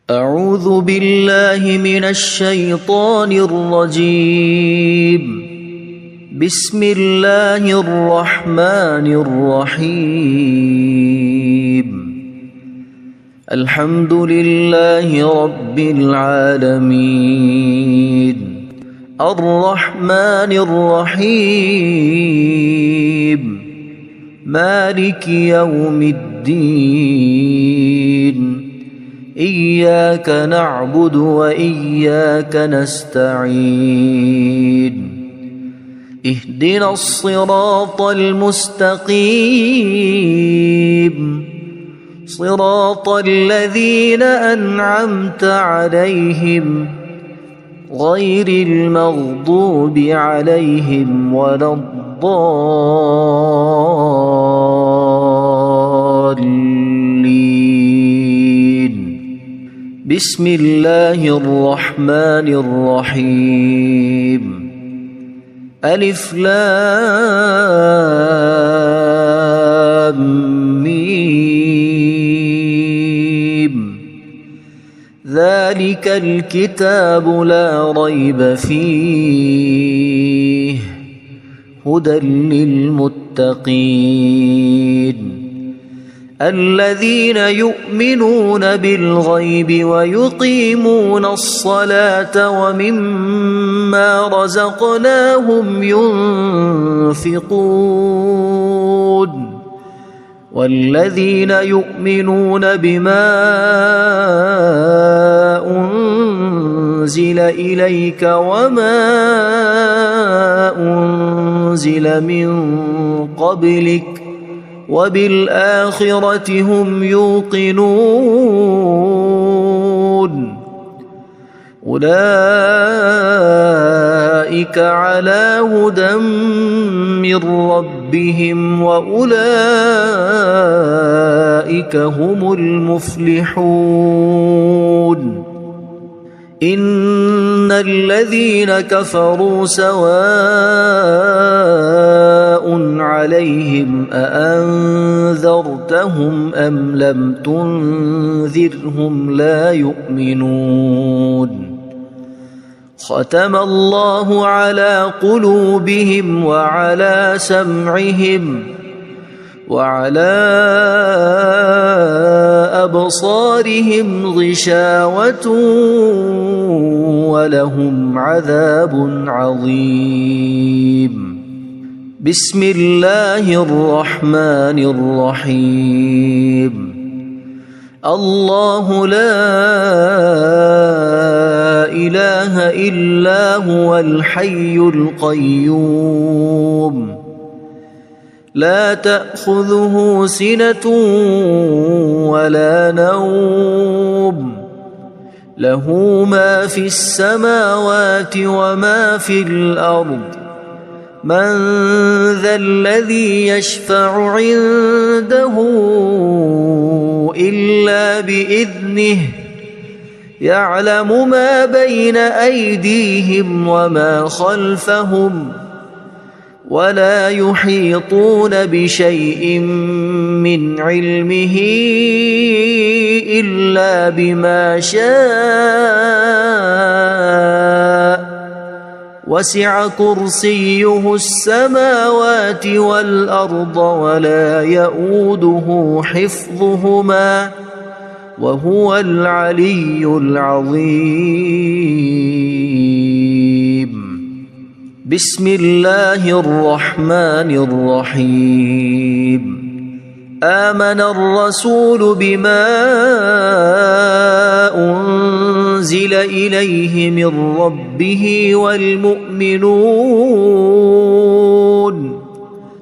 أعوذ بالله من الشيطان الرجيم. بسم الله الرحمن الرحيم. الحمد لله رب العالمين الرحمن الرحيم مالك يوم الدين إياك نعبد وإياك نستعين اهدنا الصراط المستقيم صراط الذين أنعمت عليهم غير المغضوب عليهم ولا الضالين. بسم الله الرحمن الرحيم. ألف لام ميم. ذلك الكتاب لا ريب فيه هدى للمتقين الذين يؤمنون بالغيب ويقيمون الصلاة ومما رزقناهم ينفقون والذين يؤمنون بما أنزل إليك وما أنزل من قبلك وبالآخرة هم يوقنون أولئك على هدى من ربهم وأولئك هم المفلحون. إن الذين كفروا سواء عليهم أأنذرتهم أم لم تنذرهم لا يؤمنون. ختم الله على قلوبهم وعلى سمعهم وعلى أبصارهم غشاوة ولهم عذاب عظيم. بسم الله الرحمن الرحيم. الله لا إله إلا هو الحي القيوم لا تأخذه سنة ولا نوم له ما في السماوات وما في الأرض. من ذا الذي يشفع عنده إلا بإذنه يعلم ما بين أيديهم وما خلفهم ولا يحيطون بشيء من علمه إلا بما شاء وسع كرسيه السماوات والأرض ولا يؤوده حفظهما وهو العلي العظيم. بسم الله الرحمن الرحيم. آمن الرسول بما أنزل إليه من ربه والمؤمنون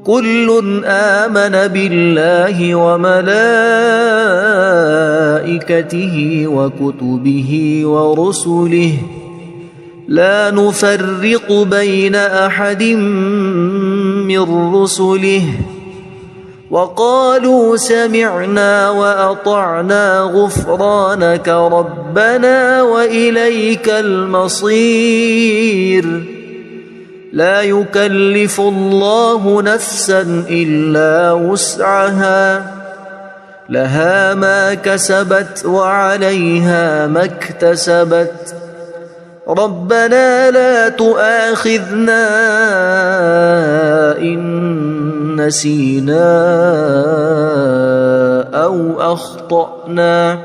كل آمن بالله وملائكته وكتبه ورسله لا نفرق بين أحد من رسله وقالوا سمعنا وأطعنا غفرانك ربنا وإليك المصير. لا يكلف الله نفسا إلا وسعها لها ما كسبت وعليها ما اكتسبت ربنا لا تؤاخذنا إن نسينا أو أخطأنا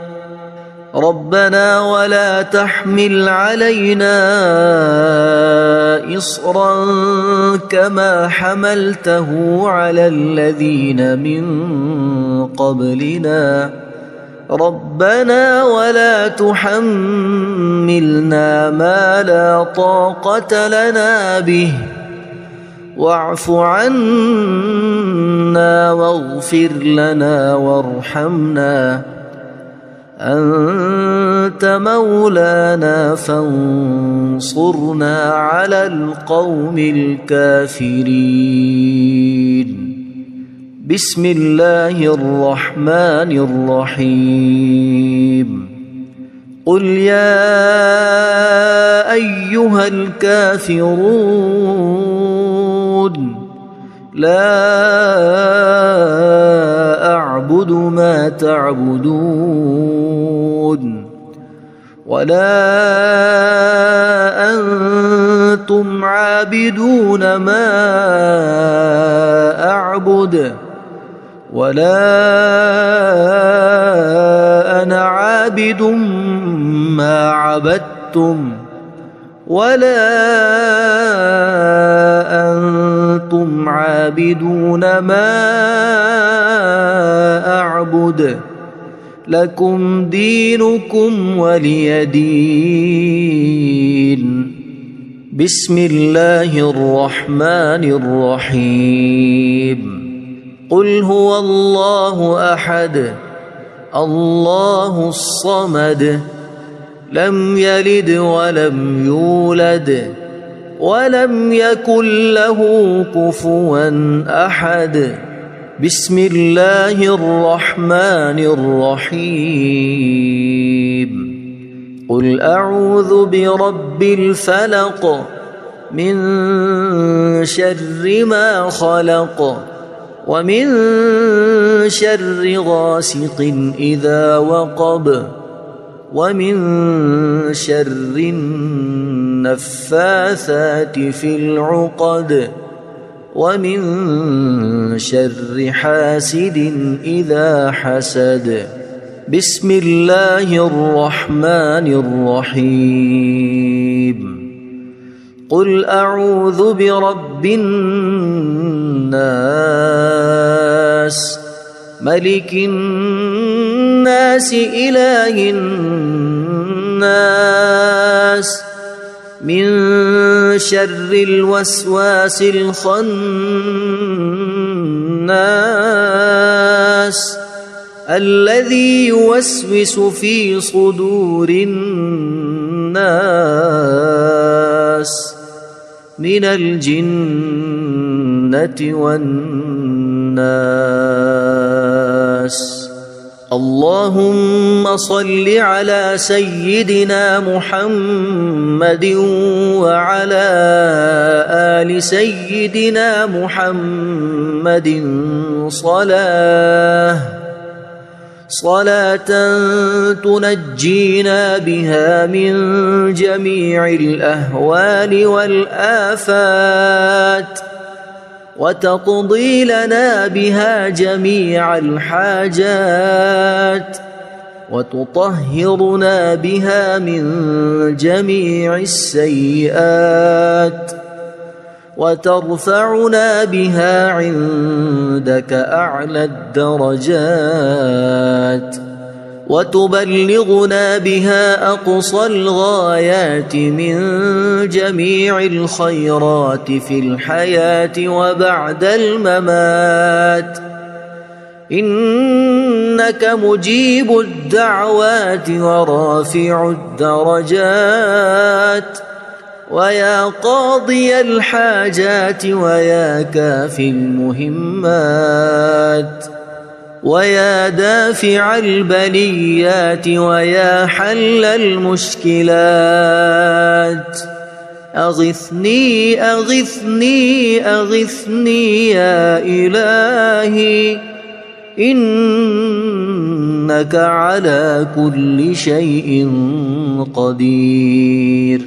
ربنا ولا تحمل علينا إصرا كما حملته على الذين من قبلنا ربنا ولا تحملنا ما لا طاقة لنا به واعف عنا واغفر لنا وارحمنا أنت مولانا فانصرنا على القوم الكافرين بسم الله الرحمن الرحيم قل يا أيها الكافرون لا أعبد ما تعبدون ولا أنتم عابدون ما أعبد ولا أنا عابد ما عبدتم ولا أنتم عابدون ما أعبد لكم دينكم ولي دين بسم الله الرحمن الرحيم قل هو الله أحد الله الصمد لم يلد ولم يولد ولم يكن له كفوا أحد بسم الله الرحمن الرحيم قل أعوذ برب الفلق من شر ما خلق ومن شر غاسق إذا وقب ومن شر النفاثات في العقد ومن شر حاسد إذا حسد بسم الله الرحمن الرحيم قل أعوذ برب الناس ملك الناس إله الناس من شر الوسواس الخناس الذي يوسوس في صدور الناس من الجنة والناس اللهم صل على سيدنا محمد وعلى آل سيدنا محمد صلاة تنجينا بها من جميع الأهوال والآفات وتقضي لنا بها جميع الحاجات وتطهرنا بها من جميع السيئات وترفعنا بها عندك أعلى الدرجات وتبلغنا بها أقصى الغايات من جميع الخيرات في الحياة وبعد الممات إنك مجيب الدعوات ورافع الدرجات ويا قاضي الحاجات ويا كافي المهمات ويا دافع البليات ويا حل المشكلات أغثني أغثني أغثني يا إلهي إنك على كل شيء قدير.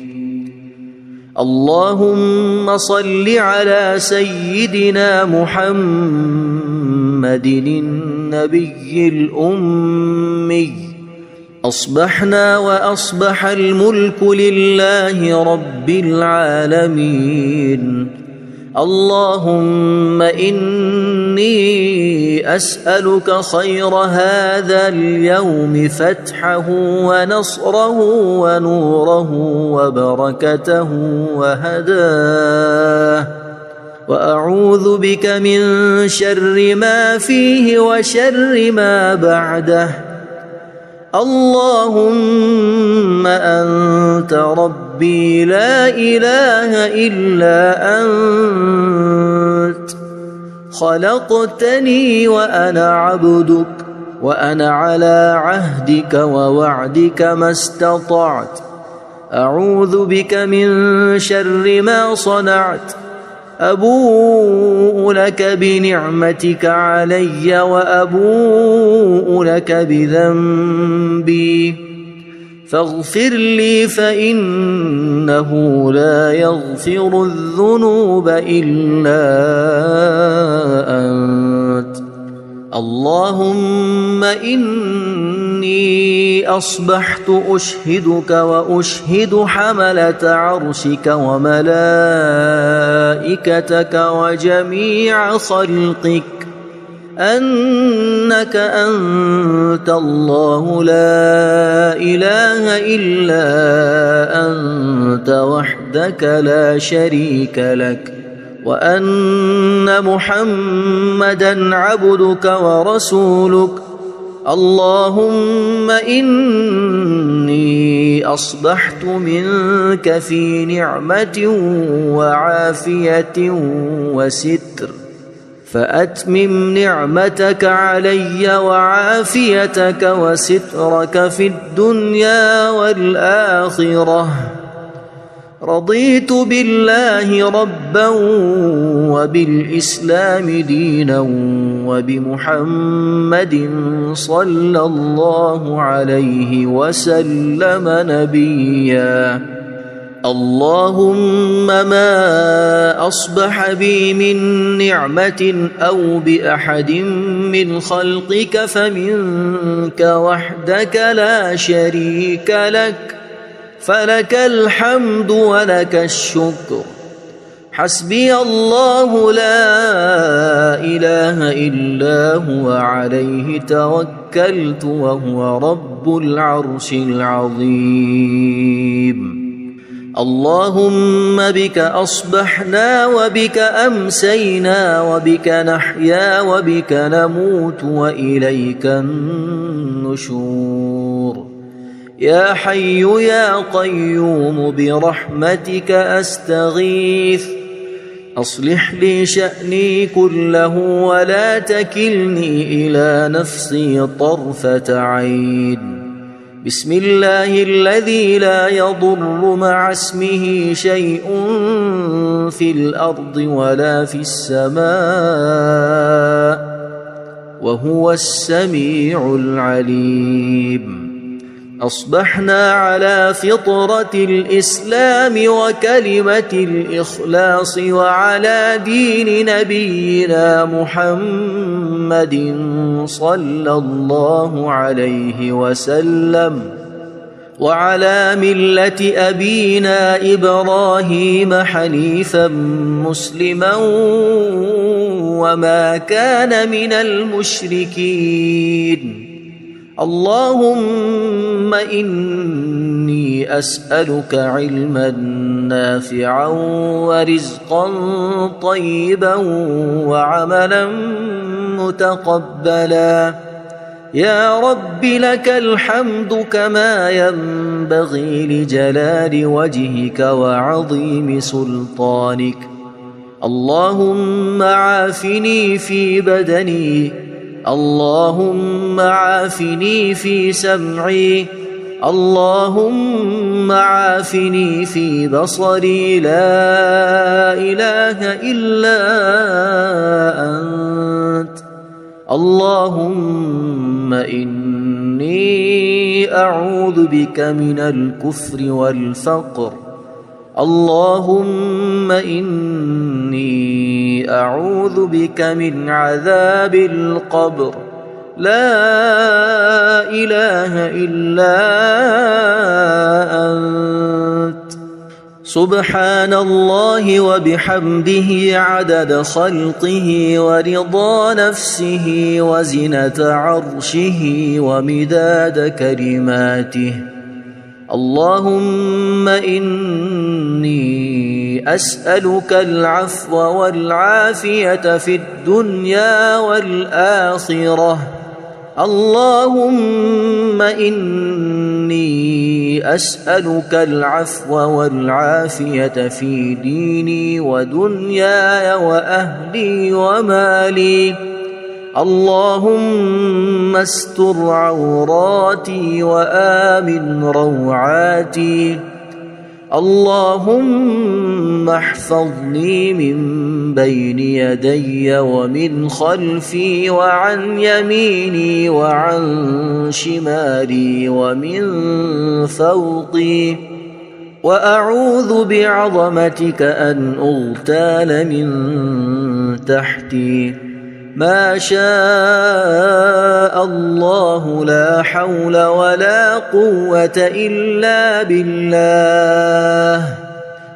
اللهم صل على سيدنا محمد النبي الأمي. أصبحنا وأصبح الملك لله رب العالمين. اللهم إني أسألك خير هذا اليوم، فتحه ونصره ونوره وبركته وهداه، وأعوذ بك من شر ما فيه وشر ما بعده. اللهم أنت ربي لا إله إلا أنت، خلقتني وأنا عبدك، وأنا على عهدك ووعدك ما استطعت. أعوذ بك من شر ما صنعت. أبوء لك بنعمتك علي وأبوء لك بذنبي، فاغفر لي فإنه لا يغفر الذنوب إلا أنت. اللهم إني أصبحت أشهدك وأشهد حملة عرشك وملائكتك وجميع خلقك أنك أنت الله لا إله إلا أنت وحدك لا شريك لك، وأن محمدًا عبدك ورسولك. اللهم إني أصبحت منك في نعمة وعافية وستر، فأتمم نعمتك علي وعافيتك وسترك في الدنيا والآخرة. رضيت بالله ربا وبالإسلام دينا وبمحمد صلى الله عليه وسلم نبيا. اللهم ما أصبح بي من نعمة أو بأحد من خلقك فمنك وحدك لا شريك لك، فلك الحمد ولك الشكر. حسبي الله لا إله إلا هو عليه توكلت وهو رب العرش العظيم. اللهم بك أصبحنا وبك أمسينا وبك نحيا وبك نموت وإليك النشور. يا حي يا قيوم برحمتك أستغيث، أصلح لي شأني كله ولا تكلني إلى نفسي طرفة عين. بسم الله الذي لا يضر مع اسمه شيء في الأرض ولا في السماء وهو السميع العليم. أصبحنا على فطرة الإسلام وكلمة الإخلاص وعلى دين نبينا محمد صلى الله عليه وسلم، وعلى ملة أبينا إبراهيم حنيفا مسلما وما كان من المشركين. اللهم إني أسألك علما نافعا ورزقا طيبا وعملا متقبلا. يا رب لك الحمد كما ينبغي لجلال وجهك وعظيم سلطانك. اللهم عافني في بدني، اللهم عافني في سمعي، اللهم عافني في بصري. لا إله إلا أنت. اللهم إني أعوذ بك من الكفر والفقر. اللهم إني أعوذ بك من عذاب القبر. لا إله إلا أنت. سبحان الله وبحمده عدد خلقه ورضا نفسه وزنة عرشه ومداد كلماته. اللهم إني أسألك العفو والعافية في الدنيا والآخرة. اللهم إني أسألك العفو والعافية في ديني ودنياي وأهلي ومالي. اللهم استر عوراتي وآمن روعاتي. اللهم احفظني من بين يدي ومن خلفي وعن يميني وعن شمالي ومن فوقي. وأعوذ بعظمتك أن أغتال من تحتي. ما شاء الله لا حول ولا قوة إلا بالله.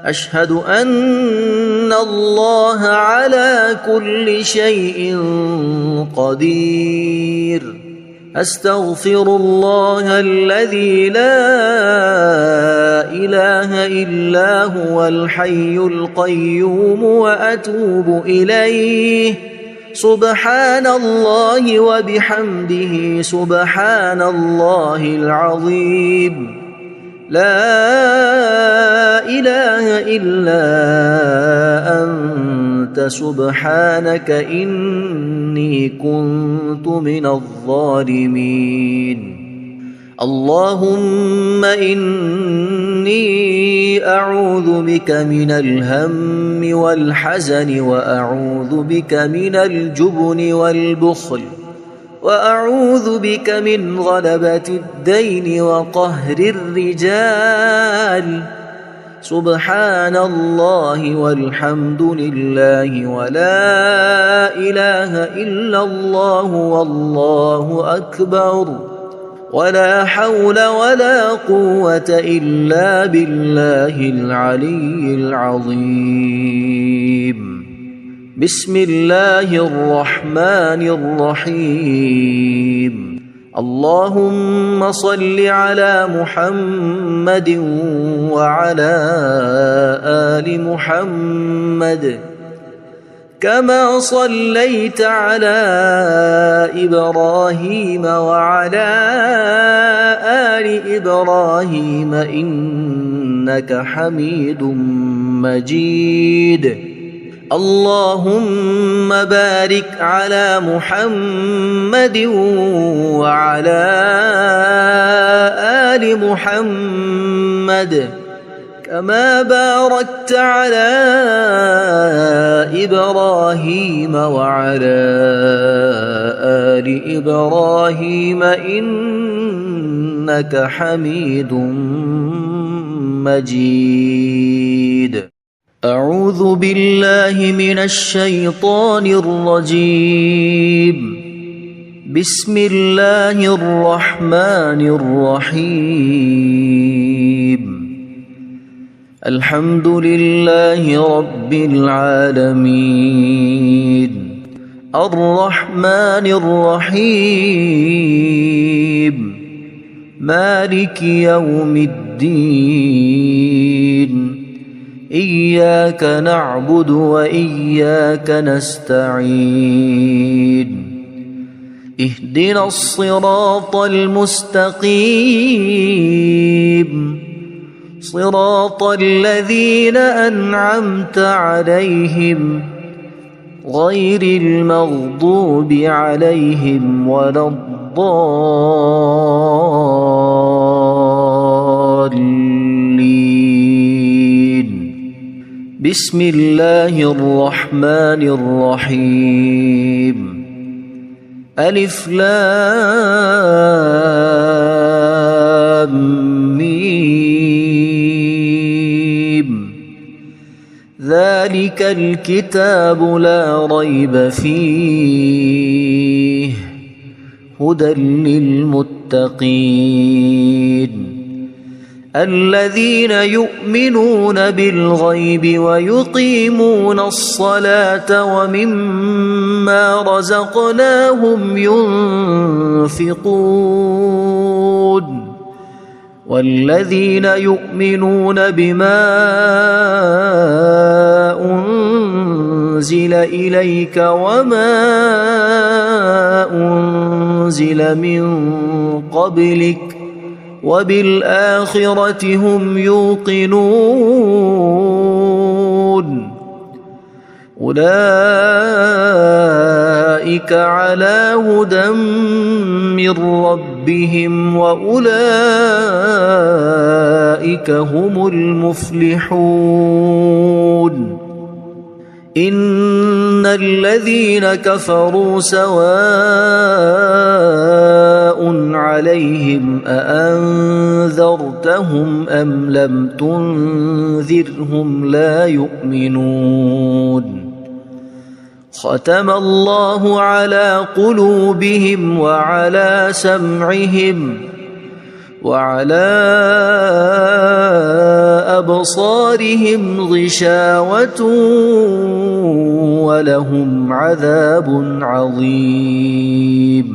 أشهد أن الله على كل شيء قدير. أستغفر الله الذي لا إله إلا هو الحي القيوم وأتوب إليه. سبحان الله وبحمده سبحان الله العظيم. لا إله إلا أنت سبحانك إني كنت من الظالمين. اللهم إني أعوذ بك من الهم والحزن وأعوذ بك من الجبن والبخل وأعوذ بك من غلبة الدين وقهر الرجال. سبحان الله والحمد لله ولا إله إلا الله والله أكبر ولا حول ولا قوة إلا بالله العلي العظيم. بسم الله الرحمن الرحيم. اللهم صل على محمد وعلى آل محمد كما صليت على إبراهيم وعلى آل إبراهيم إنك حميد مجيد. اللهم بارك على محمد وعلى آل محمد كما باركت على إبراهيم وعلى آل إبراهيم إنك حميد مجيد. أعوذ بالله من الشيطان الرجيم. بسم الله الرحمن الرحيم. الحمد لله رب العالمين الرحمن الرحيم مالك يوم الدين. إياك نعبد وإياك نستعين. اهدنا الصراط المستقيم صراط الذين أنعمت عليهم غير المغضوب عليهم ولا الضالين. بسم الله الرحمن الرحيم. ألف لام ميم ذلك الكتاب لا ريب فيه هدى للمتقين الذين يؤمنون بالغيب ويقيمون الصلاة ومما رزقناهم ينفقون والذين يؤمنون بما أنزل إليك وما أنزل من قبلك وبالآخرة هم يوقنون أولئك على هدى من ربهم وأولئك هم المفلحون إن الذين كفروا سواء عليهم أأنذرتهم أم لم تنذرهم لا يؤمنون ختم الله على قلوبهم وعلى سمعهم وعلى أبصارهم غشاوة ولهم عذاب عظيم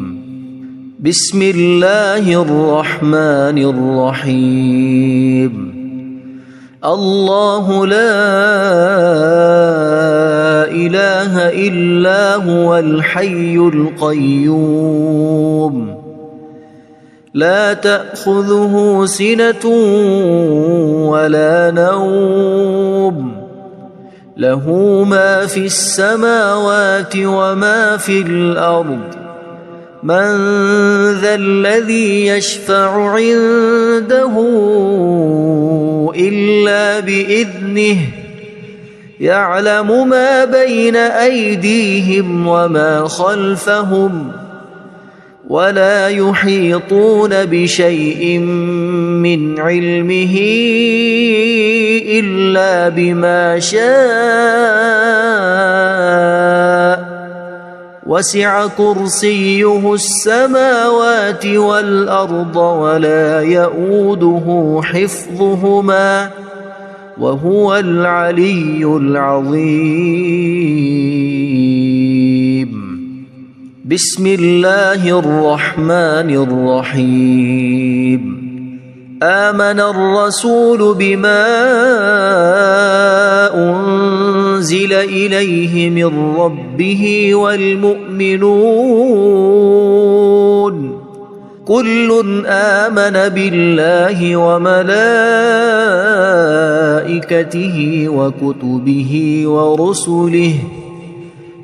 بسم الله الرحمن الرحيم الله لا إله إلا هو الحي القيوم لا تأخذه سنة ولا نوم له ما في السماوات وما في الأرض من ذا الذي يشفع عنده إلا بإذنه يعلم ما بين أيديهم وما خلفهم ولا يحيطون بشيء من علمه إلا بما شاء وسع كرسيه السماوات والأرض ولا يؤوده حفظهما وهو العلي العظيم بسم الله الرحمن الرحيم آمن الرسول بما أنزل إليه من ربه والمؤمنون كل آمن بالله وملائكته وكتبه ورسله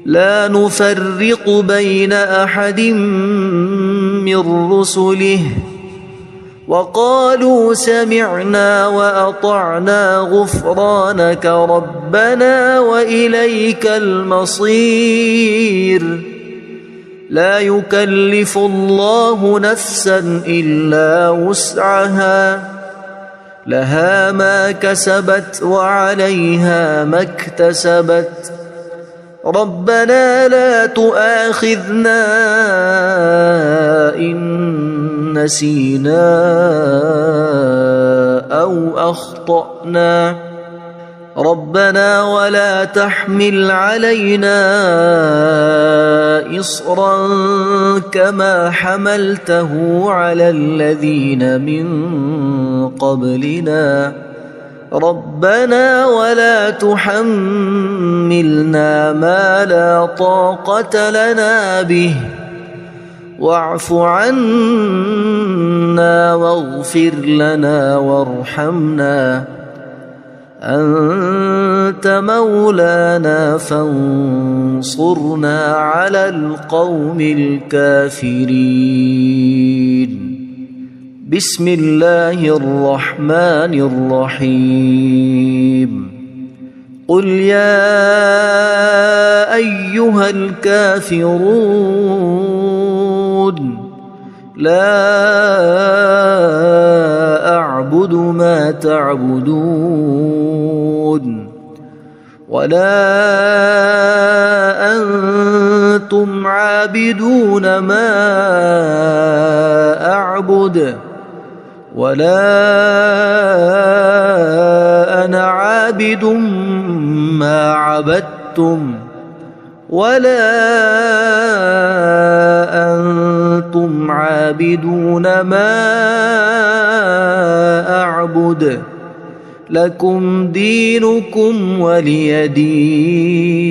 لا نفرق بين أحد من رسله وقالوا سمعنا وأطعنا غفرانك ربنا وإليك المصير لا يكلف الله نفسا إلا وسعها لها ما كسبت وعليها ما اكتسبت ربنا لا تؤاخذنا إن نسينا أو أخطأنا ربنا ولا تحمل علينا إصرا كما حملته على الذين من قبلنا ربنا ولا تحملنا ما لا طاقة لنا به واعف عنا واغفر لنا وارحمنا أنت مولانا فانصرنا على القوم الكافرين بسم الله الرحمن الرحيم قل يا أيها الكافرون لا أعبد ما تعبدون ولا أنتم عابدون ما أعبد ولا أنا عابد ما عبدتم ولا أنتم عابدون ما أعبد لكم دينكم ولي دين.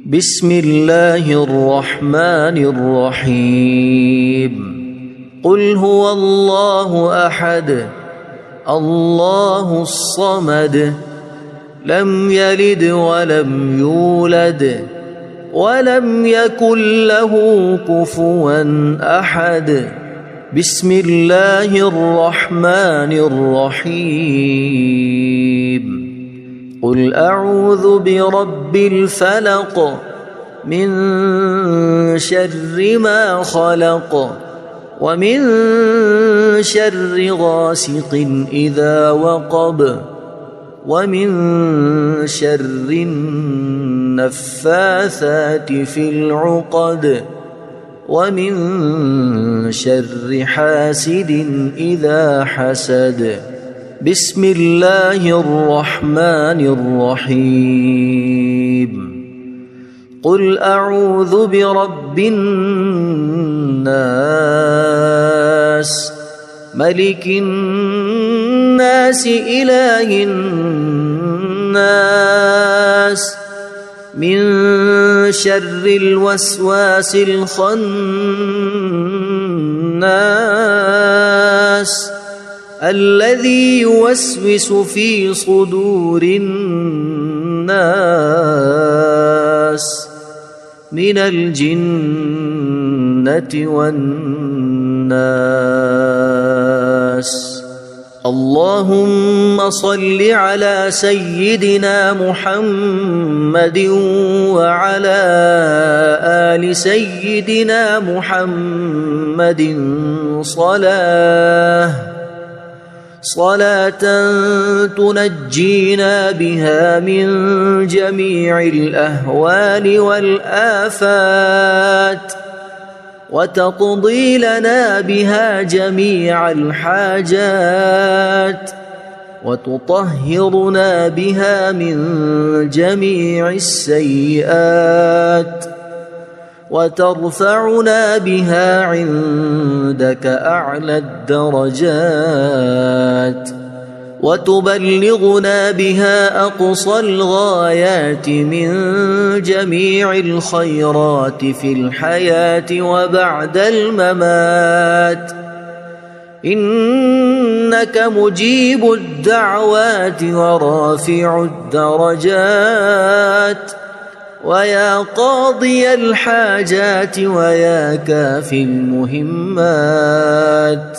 بسم الله الرحمن الرحيم. قل هو الله أحد الله الصمد لم يلد ولم يولد ولم يكن له كفوا أحد. بسم الله الرحمن الرحيم. قل أعوذ برب الفلق من شر ما خلق ومن شر غاسق إذا وقب ومن شر النفاثات في العقد ومن شر حاسد إذا حسد. بسم الله الرحمن الرحيم. قل أعوذ برب الناس ملك الناس إله الناس من شر الوسواس الخناس الذي يوسوس في صدور الناس من الجنة والناس. اللهم صل على سيدنا محمد وعلى آل سيدنا محمد صلاة تنجينا بها من جميع الأهوال والآفات وتقضي لنا بها جميع الحاجات وتطهرنا بها من جميع السيئات وترفعنا بها عندك أعلى الدرجات وتبلغنا بها أقصى الغايات من جميع الخيرات في الحياة وبعد الممات. إنك مجيب الدعوات ورافع الدرجات ويا قاضي الحاجات ويا كافي المهمات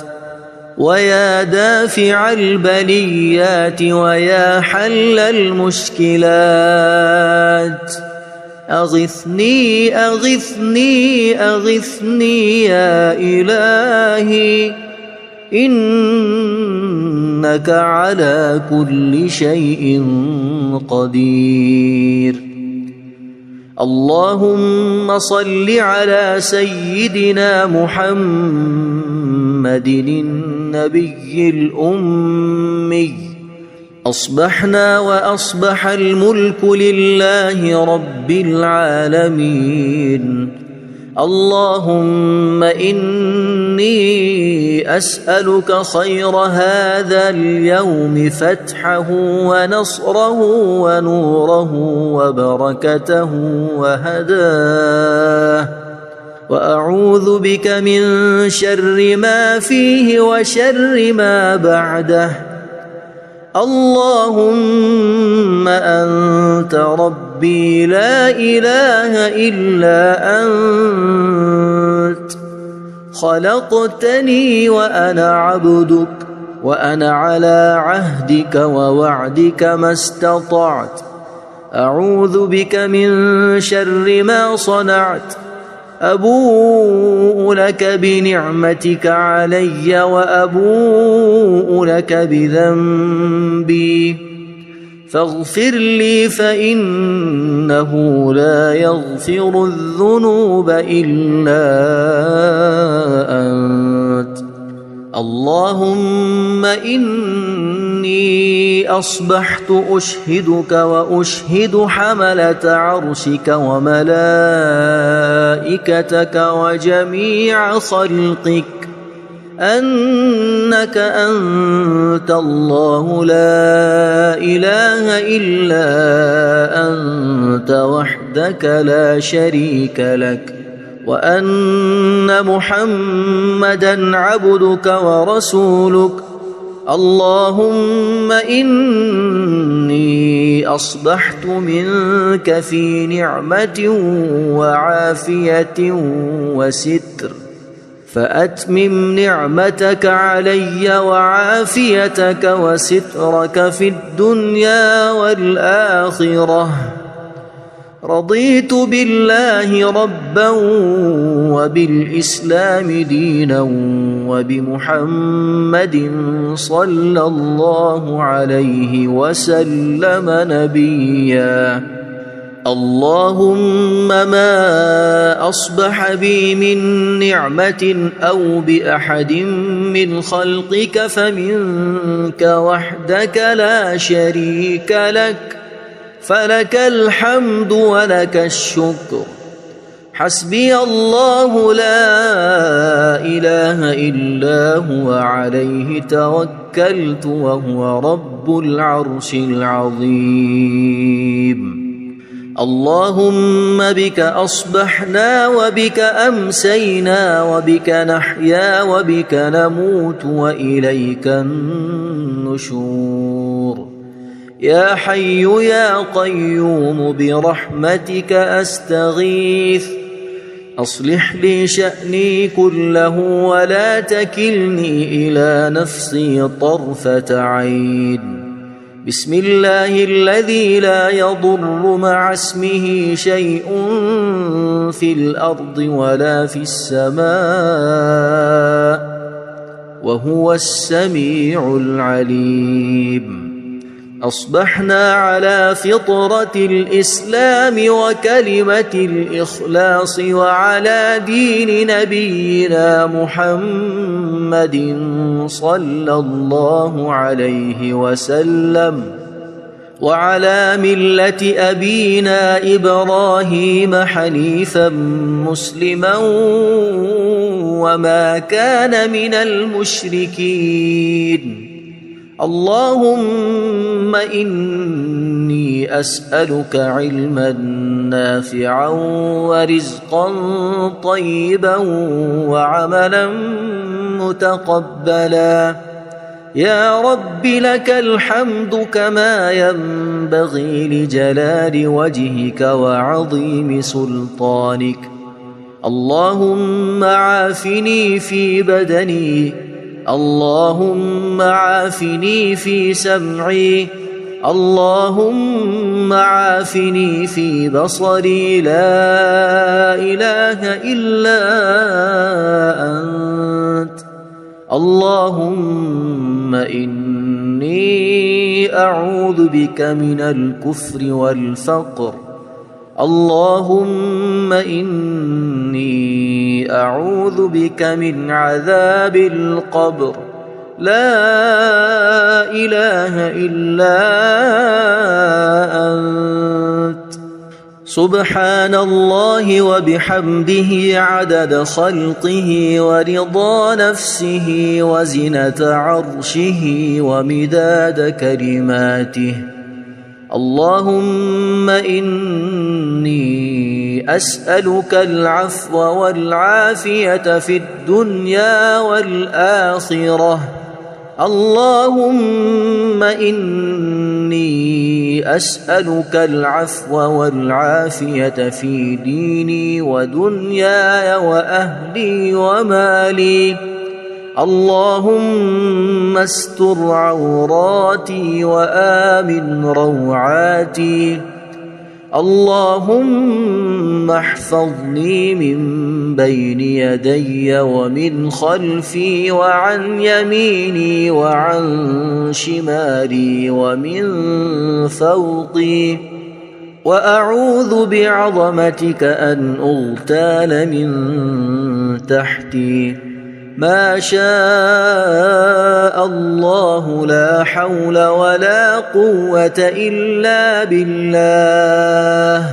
ويا دافع البليات ويا حل المشكلات. أغثني أغثني أغثني يا إلهي إنك على كل شيء قدير. اللهم صل على سيدنا محمد النبي الأمي. أصبحنا وأصبح الملك لله رب العالمين. اللهم إني أسألك خير هذا اليوم فتحه ونصره ونوره وبركته وهداه وأعوذ بك من شر ما فيه وشر ما بعده. اللهم أنت ربي لا إله إلا أنت خلقتني وأنا عبدك وأنا على عهدك ووعدك ما استطعت. أعوذ بك من شر ما صنعت أبوء لك بنعمتك علي وأبوء لك بذنبي فاغفر لي فإنه لا يغفر الذنوب إلا أنت. اللهم إني أصبحت أشهدك وأشهد حملة عرشك وملائكتك وجميع خلقك أنك أنت الله لا إله إلا أنت وحدك لا شريك لك وأن محمدًا عبدك ورسولك. اللهم إني أصبحت منك في نعمة وعافية وستر فأتمم نعمتك علي وعافيتك وسترك في الدنيا والآخرة. رضيت بالله ربا وبالإسلام دينا وبمحمد صلى الله عليه وسلم نبيا. اللهم ما أصبح بي من نعمة أو بأحد من خلقك فمنك وحدك لا شريك لك فلك الحمد ولك الشكر. حسبي الله لا إله إلا هو عليه توكلت وهو رب العرش العظيم. اللهم بك أصبحنا وبك أمسينا وبك نحيا وبك نموت وإليك النشور. يا حي يا قيوم برحمتك أستغيث أصلح لي شأني كله ولا تكلني إلى نفسي طرفة عين. بسم الله الذي لا يضر مع اسمه شيء في الأرض ولا في السماء وهو السميع العليم. أصبحنا على فطرة الإسلام وكلمة الإخلاص وعلى دين نبينا محمد صلى الله عليه وسلم وعلى ملة أبينا إبراهيم حنيفا مسلما وما كان من المشركين. اللهم إني أسألك علما نافعا ورزقا طيبا وعملا متقبلا. يا رب لك الحمد كما ينبغي لجلال وجهك وعظيم سلطانك. اللهم عافني في بدني اللهم عافني في سمعي اللهم عافني في بصري لا إله إلا أنت. اللهم إني أعوذ بك من الكفر والفقر. اللهم إني أعوذ بك من عذاب القبر. لا إله إلا أنت. سبحان الله وبحمده عدد خلقه ورضا نفسه وزنة عرشه ومداد كلماته. اللهم إني أسألك العفو والعافية في الدنيا والآخرة. اللهم إني أسألك العفو والعافية في ديني ودنياي وأهلي ومالي. اللهم استر عوراتي وآمن روعاتي. اللهم احفظني من بين يدي ومن خلفي وعن يميني وعن شمالي ومن فوقي، وأعوذ بعظمتك أن أغتال من تحتي. ما شاء الله لا حول ولا قوة إلا بالله.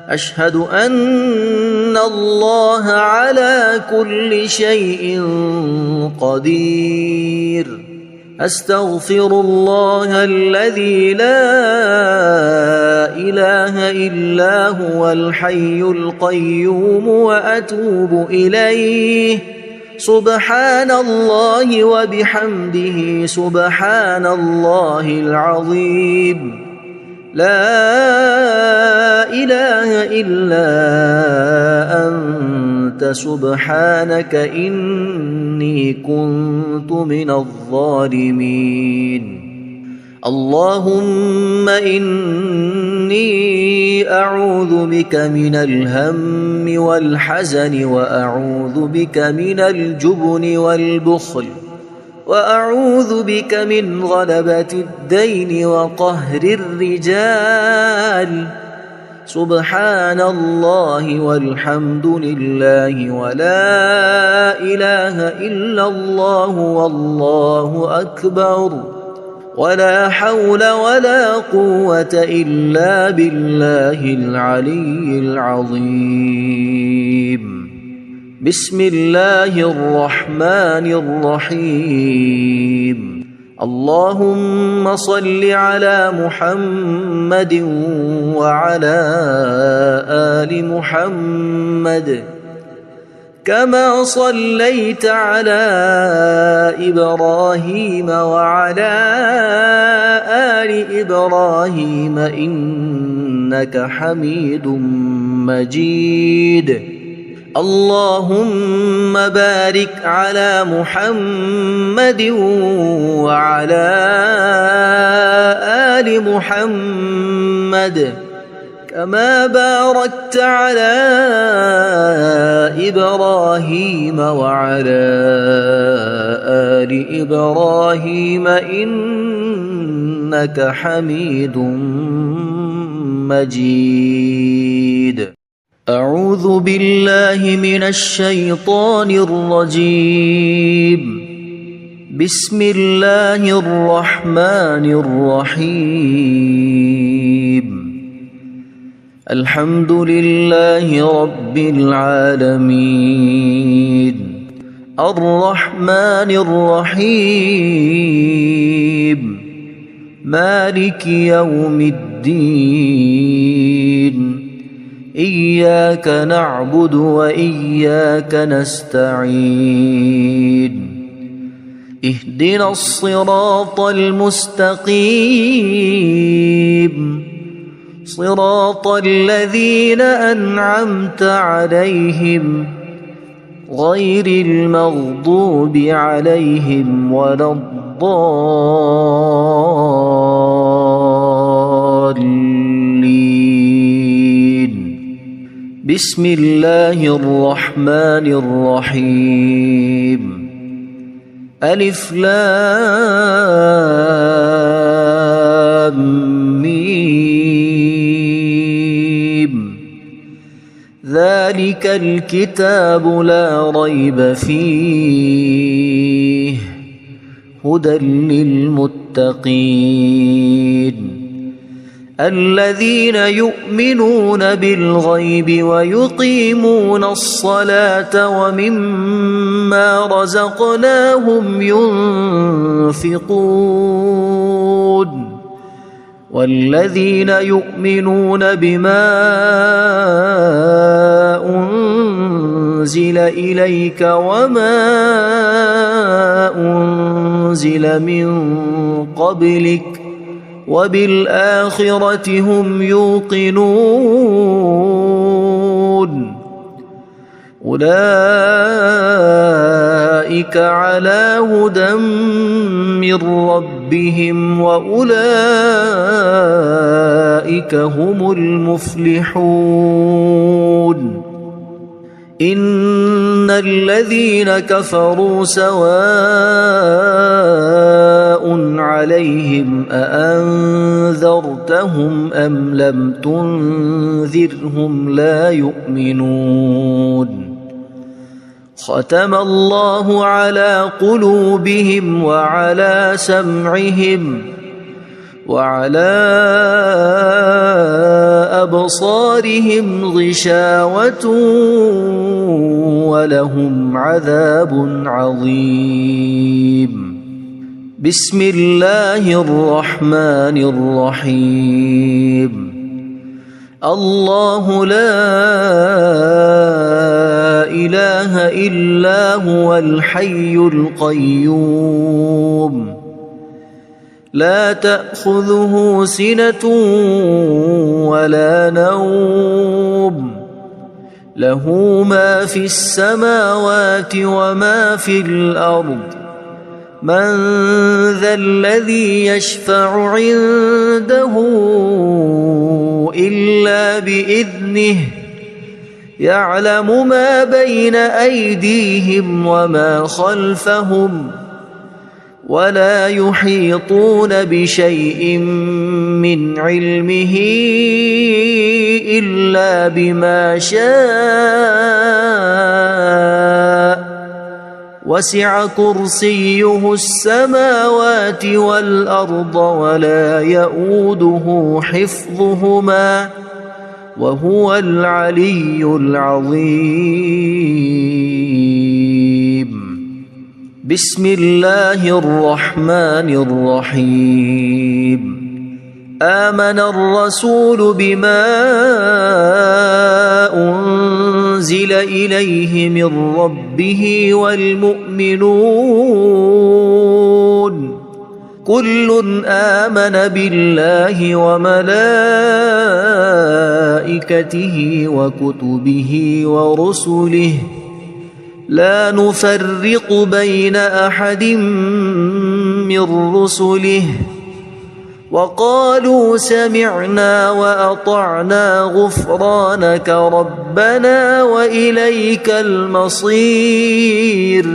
أشهد أن الله على كل شيء قدير. أستغفر الله الذي لا إله إلا هو الحي القيوم وأتوب إليه. سبحان الله وبحمده سبحان الله العظيم. لا إله إلا أنت سبحانك إني كنت من الظالمين. اللهم إني أعوذ بك من الهم والحزن، وأعوذ بك من الجبن والبخل، وأعوذ بك من غلبة الدين وقهر الرجال. سبحان الله والحمد لله ولا إله إلا الله والله أكبر، ولا حول ولا قوة إلا بالله العلي العظيم. بسم الله الرحمن الرحيم. اللهم صل على محمد وعلى آل محمد كما صليت على إبراهيم وعلى آل إبراهيم إنك حميد مجيد. اللهم بارك على محمد وعلى آل محمد كما باركت على إبراهيم وعلى آل إبراهيم إنك حميد مجيد. أعوذ بالله من الشيطان الرجيم. بسم الله الرحمن الرحيم. الحمد لله رب العالمين. الرحمن الرحيم. مالك يوم الدين. إياك نعبد وإياك نستعين. اهدنا الصراط المستقيم، صراط الذين أنعمت عليهم غير المغضوب عليهم ولا الضالين. بسم الله الرحمن الرحيم. ألف لام ميم. ذلك الكتاب لا ريب فيه هدى للمتقين الذين يؤمنون بالغيب ويقيمون الصلاة ومما رزقناهم ينفقون والذين يؤمنون بما أنزل إليك وما أنزل من قبلك وبالآخرة هم يوقنون أولئك على هدى من ربهم وأولئك هم المفلحون إن الذين كفروا سواء عليهم أأنذرتهم أم لم تنذرهم لا يؤمنون ختم الله على قلوبهم وعلى سمعهم وعلى أبصارهم غشاوة ولهم عذاب عظيم بسم الله الرحمن الرحيم الله لا إله إلا هو الحي القيوم لا تأخذه سنة ولا نوم له ما في السماوات وما في الأرض من ذا الذي يشفع عنده إلا بإذنه يعلم ما بين أيديهم وما خلفهم ولا يحيطون بشيء من علمه إلا بما شاء وسع كرسيه السماوات والأرض ولا يؤوده حفظهما وهو العلي العظيم بسم الله الرحمن الرحيم آمن الرسول بما أنزل إليه من ربه والمؤمنون كل آمن بالله وملائكته وكتبه ورسله لا نفرق بين أحد من رسله وقالوا سمعنا وأطعنا غفرانك ربنا وإليك المصير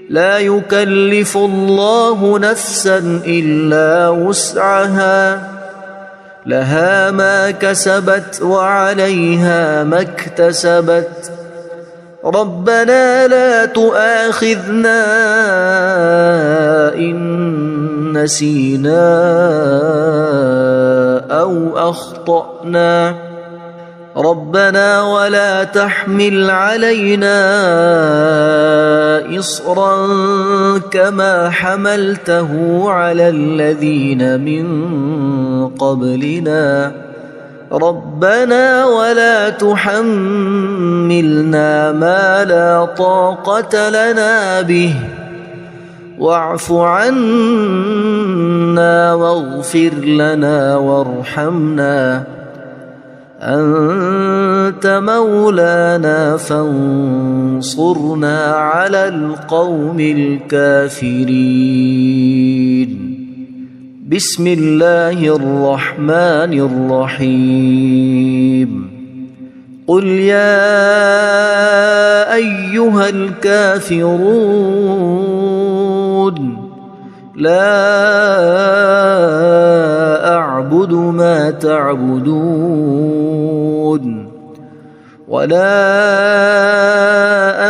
لا يكلف الله نفسا إلا وسعها لها ما كسبت وعليها ما اكتسبت ربنا لا تؤاخذنا إن نسينا أو أخطأنا ربنا ولا تحمل علينا إصرا كما حملته على الذين من قبلنا ربنا ولا تحملنا ما لا طاقة لنا به واعف عنا واغفر لنا وارحمنا أنت مولانا فانصرنا على القوم الكافرين بسم الله الرحمن الرحيم قل يا أيها الكافرون لا أعبد ما تعبدون ولا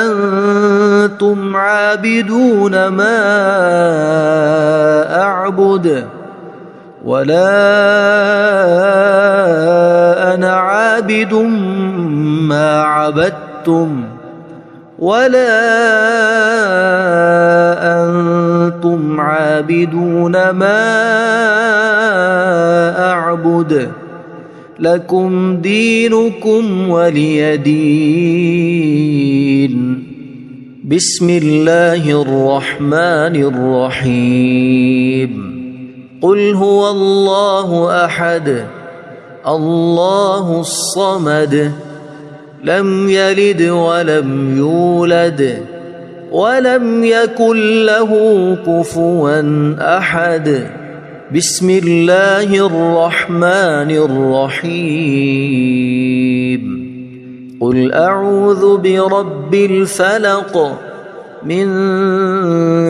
أنتم عابدون ما أعبد ولا أنا عابد ما عبدتم ولا أنتم عابدون ما أعبد لكم دينكم ولي دين بسم الله الرحمن الرحيم قل هو الله أحد الله الصمد لم يلد ولم يولد ولم يكن له كفوا أحد. بسم الله الرحمن الرحيم. قل أعوذ برب الفلق من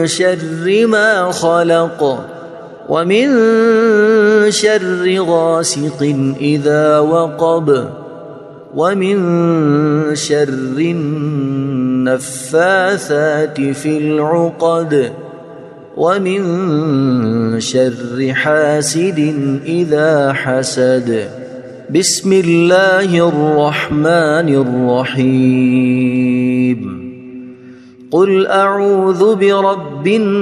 شر ما خلق ومن شر غاسق إذا وقب ومن شر النفاثات في العقد ومن شر حاسد إذا حسد. بسم الله الرحمن الرحيم. قل أعوذ برب الناس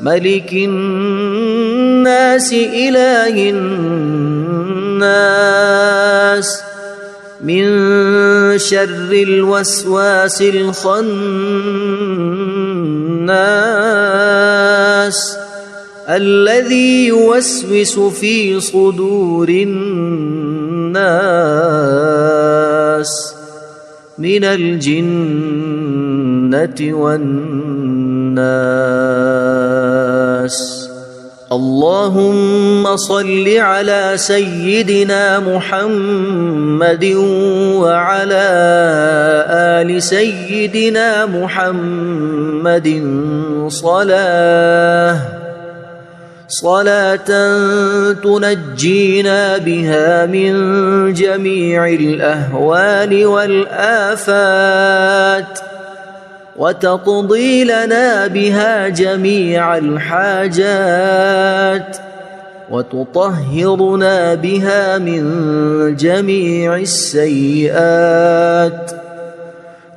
ملك الناس إله الناس من شر الوسواس الخناس الذي يوسوس في صدور الناس من الجنة والناس. اللهم صل على سيدنا محمد وعلى آل سيدنا محمد صلاة تنجينا بها من جميع الأهوال والآفات وتقضي لنا بها جميع الحاجات وتطهرنا بها من جميع السيئات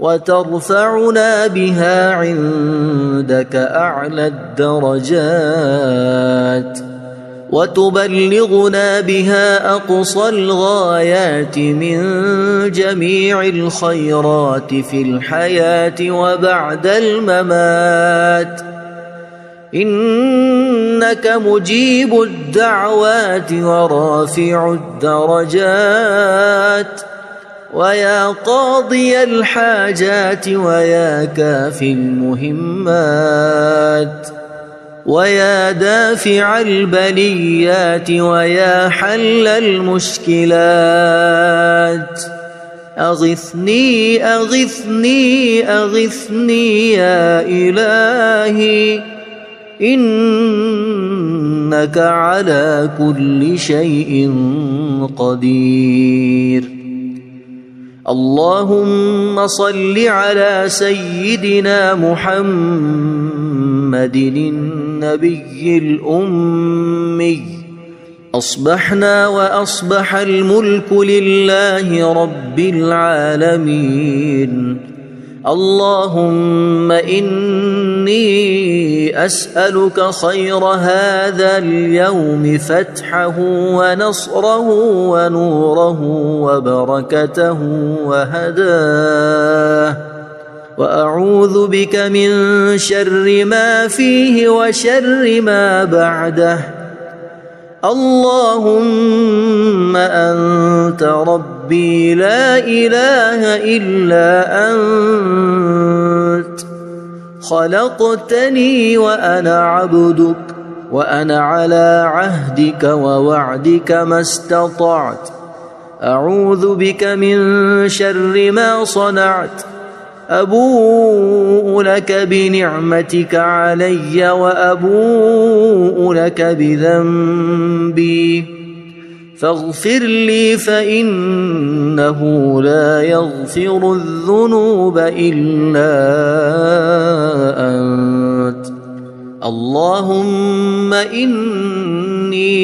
وترفعنا بها عندك أعلى الدرجات وتبلغنا بها أقصى الغايات من جميع الخيرات في الحياة وبعد الممات. إنك مجيب الدعوات ورافع الدرجات ويا قاضي الحاجات ويا كافي المهمات ويا دافع البليات ويا حل المشكلات. أغثني أغثني أغثني يا إلهي إنك على كل شيء قدير. اللهم صل على سيدنا محمد النبي الأمي. أصبحنا وأصبح الملك لله رب العالمين. اللهم إني أسألك خير هذا اليوم فتحه ونصره ونوره وبركته وهداه وأعوذ بك من شر ما فيه وشر ما بعده. اللهم أنت ربي لا إله إلا أنت خلقتني وأنا عبدك وأنا على عهدك ووعدك ما استطعت. أعوذ بك من شر ما صنعت. أبوء لك بنعمتك علي وأبوء لك بذنبي فاغفر لي فإنه لا يغفر الذنوب إلا أنت. اللهم إني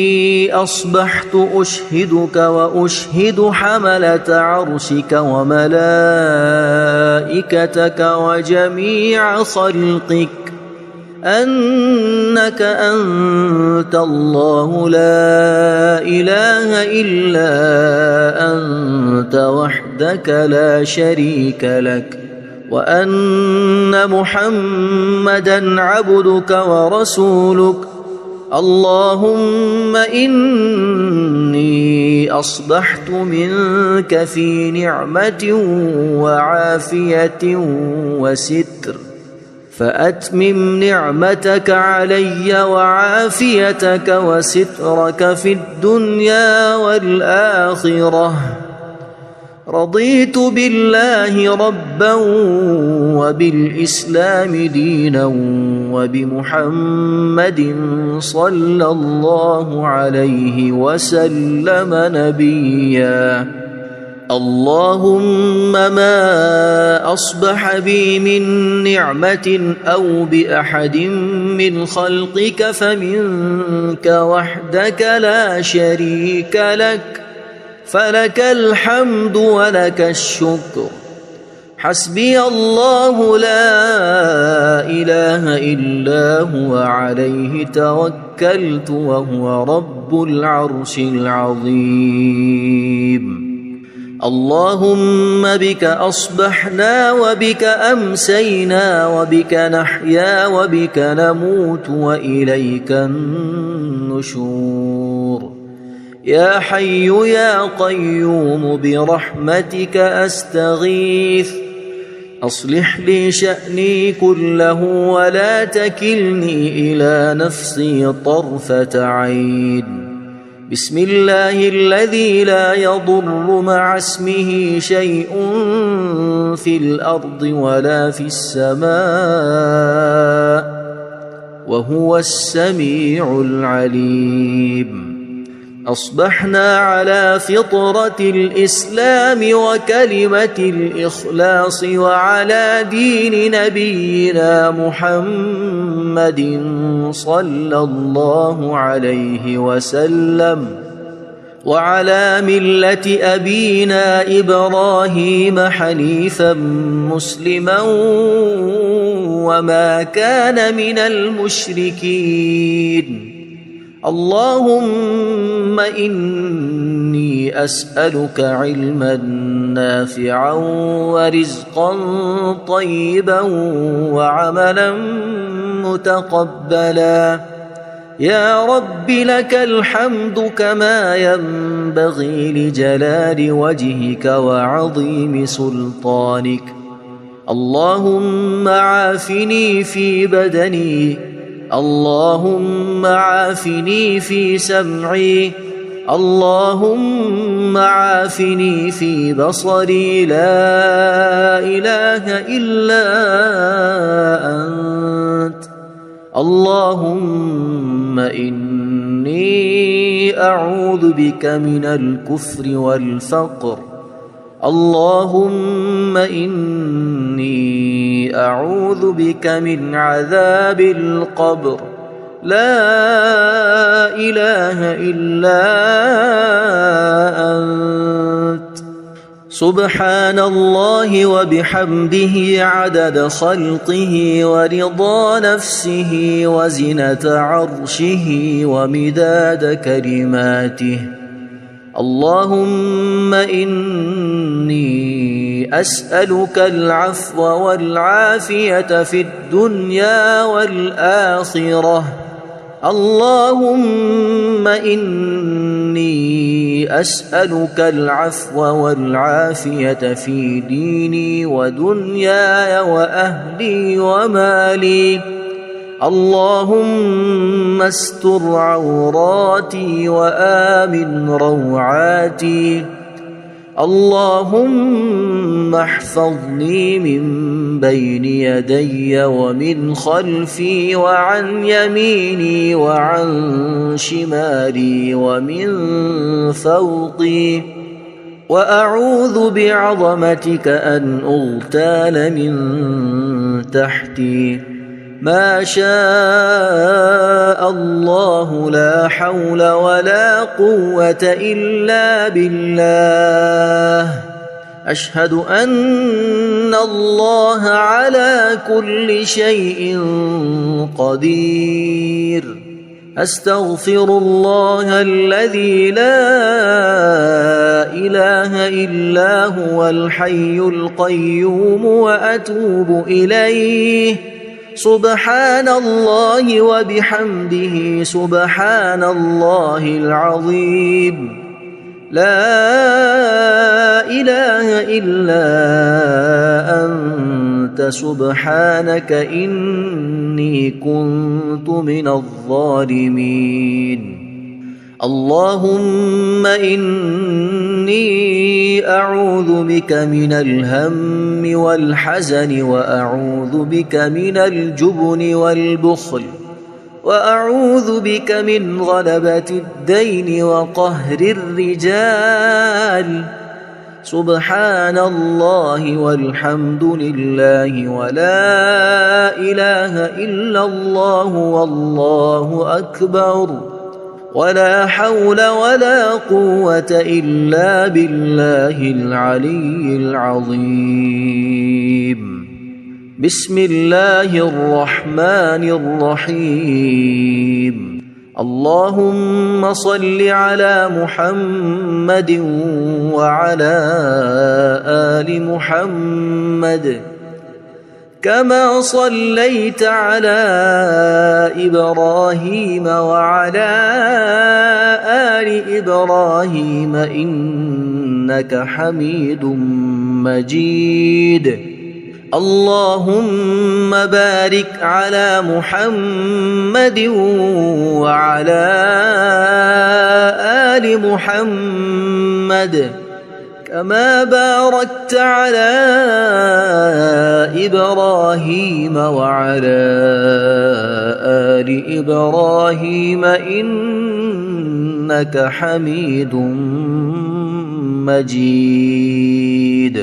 أصبحت أشهدك وأشهد حملة عرشك وملائكتك وجميع خلقك أنك أنت الله لا إله إلا أنت وحدك لا شريك لك وأن محمدًا عبدك ورسولك. اللهم إني إني أصبحت منك في نعمة وعافية وستر، فأتمم نعمتك علي وعافيتك وسترك في الدنيا والآخرة. رضيت بالله ربا وبالإسلام دينا وبمحمد صلى الله عليه وسلم نبيا. اللهم ما أصبح بي من نعمة أو بأحد من خلقك فمنك وحدك لا شريك لك، فلك الحمد ولك الشكر. حسبي الله لا إله إلا هو عليه توكلت وهو رب العرش العظيم. اللهم بك أصبحنا وبك أمسينا وبك نحيا وبك نموت وإليك النشور. يا حي يا قيوم برحمتك أستغيث، أصلح لي شأني كله ولا تكلني إلى نفسي طرفة عين. بسم الله الذي لا يضر مع اسمه شيء في الأرض ولا في السماء وهو السميع العليم. أصبحنا على فطرة الإسلام وكلمة الإخلاص وعلى دين نبينا محمد صلى الله عليه وسلم وعلى ملة أبينا إبراهيم حنيفا مسلما وما كان من المشركين. اللهم إني أسألك علما نافعا ورزقا طيبا وعملا متقبلا. يا رب لك الحمد كما ينبغي لجلال وجهك وعظيم سلطانك. اللهم عافني في بدني، اللهم عافني في سمعي، اللهم عافني في بصري. لا إله إلا أنت. اللهم إني أعوذ بك من الكفر والفقر. اللهم إني أعوذ بك من عذاب القبر. لا إله إلا أنت. سبحان الله وبحمده عدد خلقه ورضا نفسه وزنة عرشه ومداد كلماته. اللهم إني أسألك العفو والعافية في الدنيا والآخرة. اللهم إني أسألك العفو والعافية في ديني ودنياي وأهلي ومالي. اللهم استر عوراتي وآمن روعاتي. اللهم احفظني من بين يدي ومن خلفي وعن يميني وعن شمالي ومن فوقي. وأعوذ بعظمتك أن أغتال من تحتي. ما شاء الله لا حول ولا قوة إلا بالله. أشهد أن الله على كل شيء قدير. أستغفر الله الذي لا إله إلا هو الحي القيوم وأتوب إليه. سبحان الله وبحمده سبحان الله العظيم. لا إله إلا أنت سبحانك إني كنت من الظالمين. اللهم إني أعوذ بك من الهم والحزن، وأعوذ بك من الجبن والبخل، وأعوذ بك من غلبة الدين وقهر الرجال. سبحان الله والحمد لله ولا إله إلا الله والله أكبر، ولا حول ولا قوة إلا بالله العلي العظيم. بسم الله الرحمن الرحيم. اللهم صل على محمد وعلى آل محمد كما صليت على إبراهيم وعلى آل إبراهيم إنك حميد مجيد. اللهم بارك على محمد وعلى آل محمد كما باركت على إبراهيم وعلى آل إبراهيم إنك حميد مجيد.